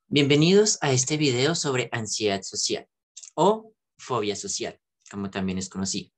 Bienvenidos a este video sobre ansiedad social o fobia social, como también es conocido.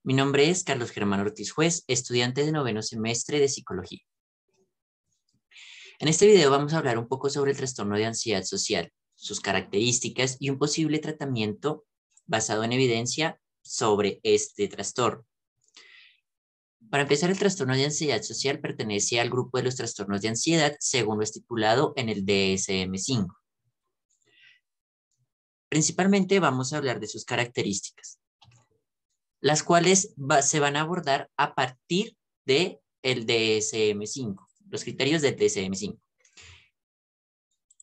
Mi nombre es Carlos Germán Ortiz Juez, estudiante de noveno semestre de psicología. En este video vamos a hablar un poco sobre el trastorno de ansiedad social, sus características y un posible tratamiento basado en evidencia sobre este trastorno. Para empezar, el trastorno de ansiedad social pertenece al grupo de los trastornos de ansiedad según lo estipulado en el DSM-5. Principalmente vamos a hablar de sus características, las cuales se van a abordar a partir del DSM-5, los criterios del DSM-5.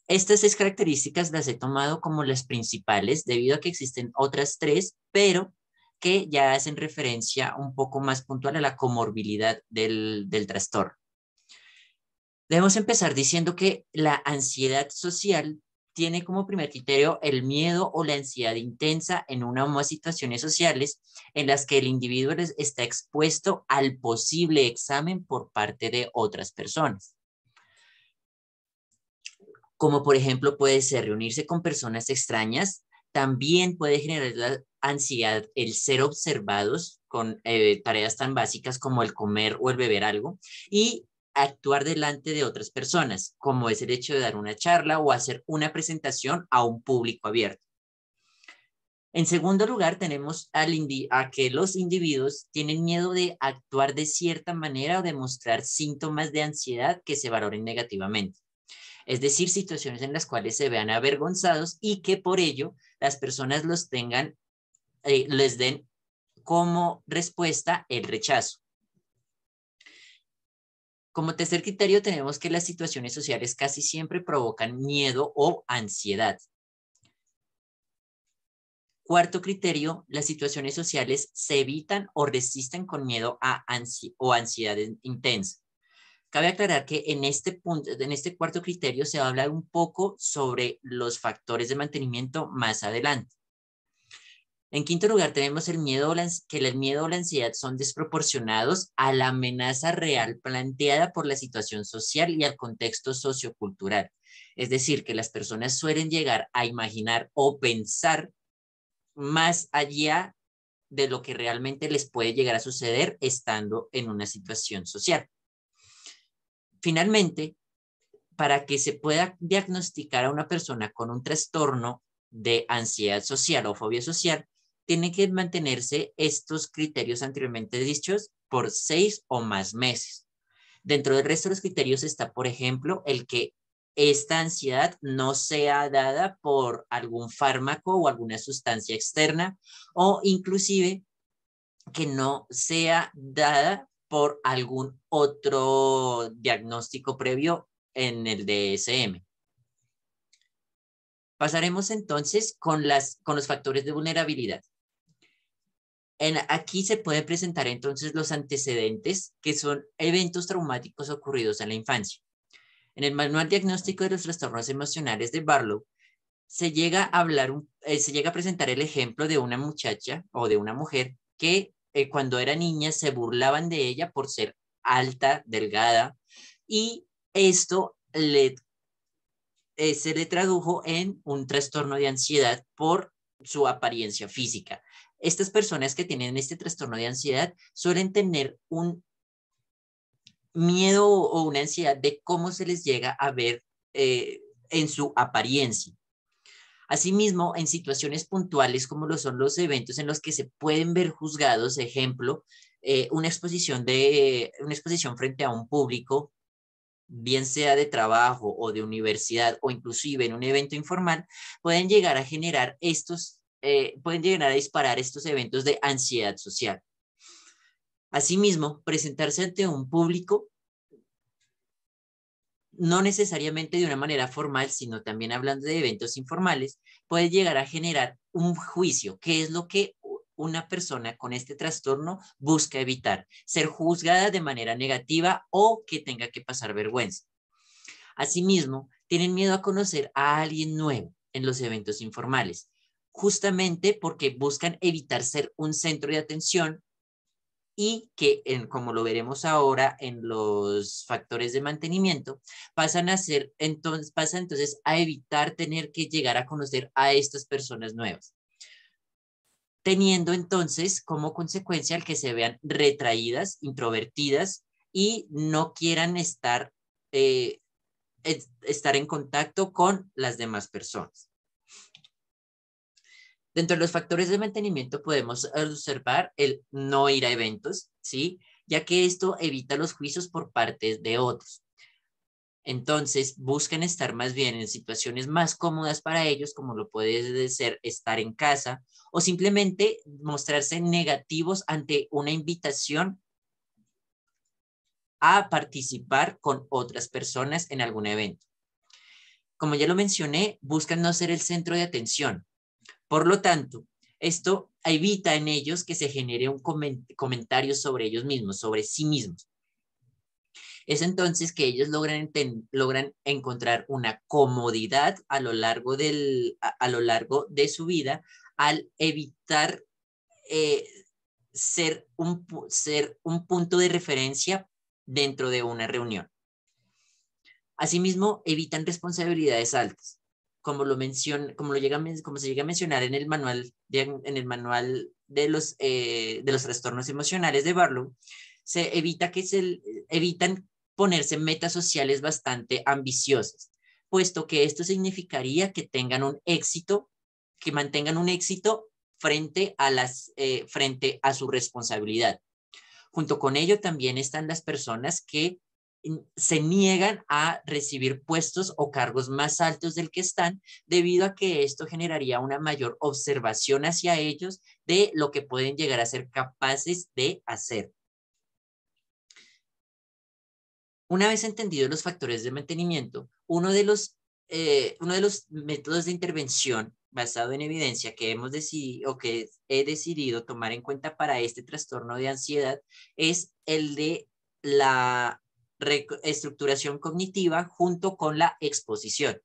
Estas 6 características las he tomado como las principales debido a que existen otras 3, pero que ya hacen referencia un poco más puntual a la comorbilidad del trastorno. Debemos empezar diciendo que la ansiedad social tiene como primer criterio el miedo o la ansiedad intensa en una o más situaciones sociales en las que el individuo está expuesto al posible examen por parte de otras personas. Como por ejemplo puede ser reunirse con personas extrañas, también puede generar la ansiedad el ser observados con tareas tan básicas como el comer o el beber algo y actuar delante de otras personas, como es el hecho de dar una charla o hacer una presentación a un público abierto. En segundo lugar, tenemos a que los individuos tienen miedo de actuar de cierta manera o de mostrar síntomas de ansiedad que se valoren negativamente. Es decir, situaciones en las cuales se vean avergonzados y que por ello las personas los tengan, les den como respuesta el rechazo. Como tercer criterio tenemos que las situaciones sociales casi siempre provocan miedo o ansiedad. Cuarto criterio, las situaciones sociales se evitan o resisten con miedo o ansiedad intensa. Cabe aclarar que en este punto, en este cuarto criterio se va a hablar un poco sobre los factores de mantenimiento más adelante. En quinto lugar, tenemos el miedo o la ansiedad son desproporcionados a la amenaza real planteada por la situación social y al contexto sociocultural. Es decir, que las personas suelen llegar a imaginar o pensar más allá de lo que realmente les puede llegar a suceder estando en una situación social. Finalmente, para que se pueda diagnosticar a una persona con un trastorno de ansiedad social o fobia social, tienen que mantenerse estos criterios anteriormente dichos por 6 o más meses. Dentro del resto de los criterios está, por ejemplo, el que esta ansiedad no sea dada por algún fármaco o alguna sustancia externa, o inclusive que no sea dada por algún otro diagnóstico previo en el DSM. Pasaremos entonces con los factores de vulnerabilidad. Aquí se pueden presentar entonces los antecedentes, que son eventos traumáticos ocurridos en la infancia. En el Manual Diagnóstico de los Trastornos Emocionales de Barlow, se llega a presentar el ejemplo de una muchacha o de una mujer que cuando era niña se burlaban de ella por ser alta, delgada, y esto se le tradujo en un trastorno de ansiedad por su apariencia física. Estas personas que tienen este trastorno de ansiedad suelen tener un miedo o una ansiedad de cómo se les llega a ver en su apariencia. Asimismo, en situaciones puntuales como lo son los eventos en los que se pueden ver juzgados, ejemplo, una exposición frente a un público, bien sea de trabajo o de universidad o inclusive en un evento informal, pueden llegar a generar pueden llegar a disparar estos eventos de ansiedad social. Asimismo, presentarse ante un público no necesariamente de una manera formal, sino también hablando de eventos informales, puede llegar a generar un juicio, que es lo que una persona con este trastorno busca evitar, ser juzgada de manera negativa o que tenga que pasar vergüenza. Asimismo, tienen miedo a conocer a alguien nuevo en los eventos informales, justamente porque buscan evitar ser un centro de atención y que, como lo veremos ahora en los factores de mantenimiento, pasan entonces a evitar tener que llegar a conocer a estas personas nuevas, teniendo entonces como consecuencia el que se vean retraídas, introvertidas y no quieran eh, estar en contacto con las demás personas. Dentro de los factores de mantenimiento podemos observar el no ir a eventos, ¿sí? Ya que esto evita los juicios por parte de otros. Entonces, buscan estar más bien en situaciones más cómodas para ellos, como lo puede ser estar en casa, o simplemente mostrarse negativos ante una invitación a participar con otras personas en algún evento. Como ya lo mencioné, buscan no ser el centro de atención. Por lo tanto, esto evita en ellos que se genere un comentario sobre ellos mismos, sobre sí mismos. Es entonces que ellos logran encontrar una comodidad a lo largo, a lo largo de su vida al evitar eh, ser un punto de referencia dentro de una reunión. Asimismo, evitan responsabilidades altas, como se llega a mencionar en el manual de los trastornos emocionales de Barlow. Evitan ponerse metas sociales bastante ambiciosas, puesto que esto significaría que mantengan un éxito frente a su responsabilidad. Junto con ello también están las personas que se niegan a recibir puestos o cargos más altos del que están, debido a que esto generaría una mayor observación hacia ellos de lo que pueden llegar a ser capaces de hacer. Una vez entendidos los factores de mantenimiento, uno de los métodos de intervención basado en evidencia que hemos decidido o que he decidido tomar en cuenta para este trastorno de ansiedad es el de la reestructuración cognitiva junto con la exposición.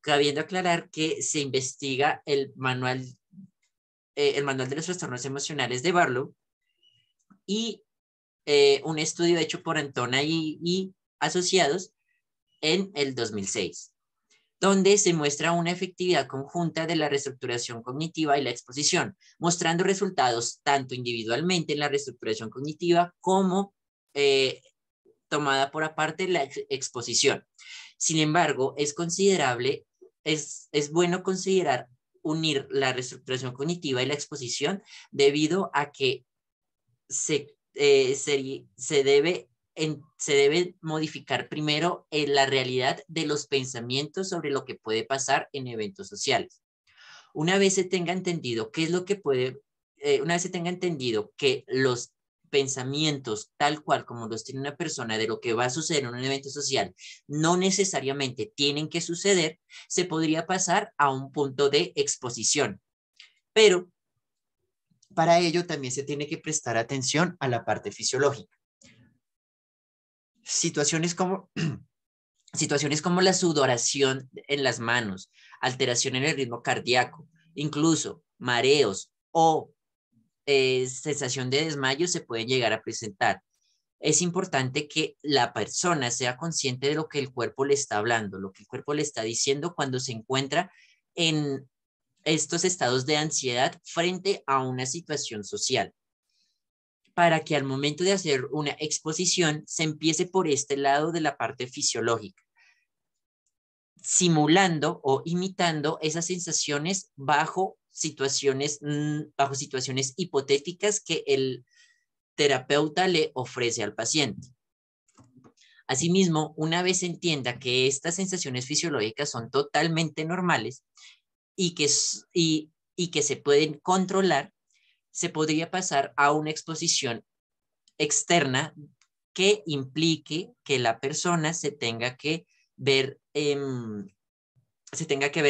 Cabiendo aclarar que se investiga el manual de los trastornos emocionales de Barlow y un estudio hecho por Antona y asociados en el 2006, donde se muestra una efectividad conjunta de la reestructuración cognitiva y la exposición, mostrando resultados tanto individualmente en la reestructuración cognitiva como tomada por aparte la exposición. Sin embargo, es bueno considerar unir la reestructuración cognitiva y la exposición debido a que se debe modificar primero la realidad de los pensamientos sobre lo que puede pasar en eventos sociales. Una vez se tenga entendido qué es lo que una vez se tenga entendido que los pensamientos tal cual como los tiene una persona de lo que va a suceder en un evento social no necesariamente tienen que suceder, se podría pasar a un punto de exposición. Pero para ello también se tiene que prestar atención a la parte fisiológica. Situaciones como, situaciones como la sudoración en las manos, alteración en el ritmo cardíaco, incluso mareos o sensación de desmayo se pueden llegar a presentar. Es importante que la persona sea consciente de lo que el cuerpo le está hablando, lo que el cuerpo le está diciendo cuando se encuentra en estos estados de ansiedad frente a una situación social, para que al momento de hacer una exposición se empiece por este lado de la parte fisiológica, simulando o imitando esas sensaciones bajo situaciones hipotéticas que el terapeuta le ofrece al paciente. Asimismo, una vez entienda que estas sensaciones fisiológicas son totalmente normales y que se pueden controlar, se podría pasar a una exposición externa que implique que la persona se tenga que ver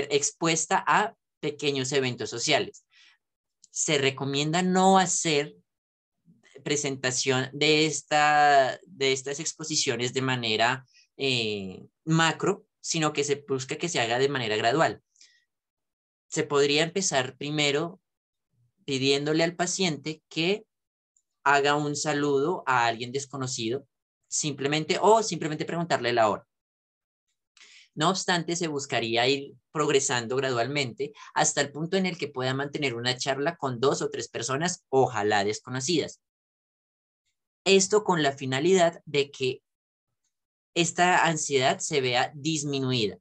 expuesta a pequeños eventos sociales. Se recomienda no hacer presentación de estas exposiciones de manera macro, sino que se busca que se haga de manera gradual. Se podría empezar primero pidiéndole al paciente que haga un saludo a alguien desconocido, simplemente preguntarle la hora. No obstante, se buscaría ir progresando gradualmente hasta el punto en el que pueda mantener una charla con 2 o 3 personas, ojalá desconocidas. Esto con la finalidad de que esta ansiedad se vea disminuida,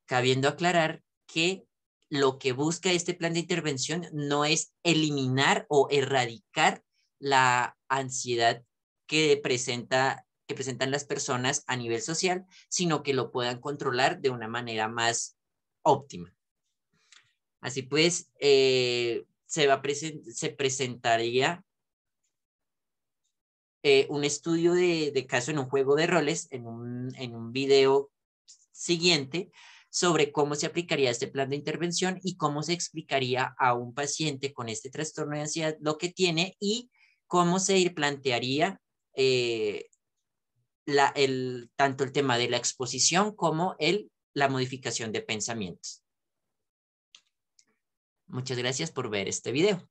cabiendo aclarar que lo que busca este plan de intervención no es eliminar o erradicar la ansiedad que presentan las personas a nivel social, sino que lo puedan controlar de una manera más óptima. Así pues, se presentaría un estudio de caso en un juego de roles, en un video siguiente, sobre cómo se aplicaría este plan de intervención y cómo se explicaría a un paciente con este trastorno de ansiedad lo que tiene y cómo se plantearía tanto el tema de la exposición como la modificación de pensamientos. Muchas gracias por ver este video.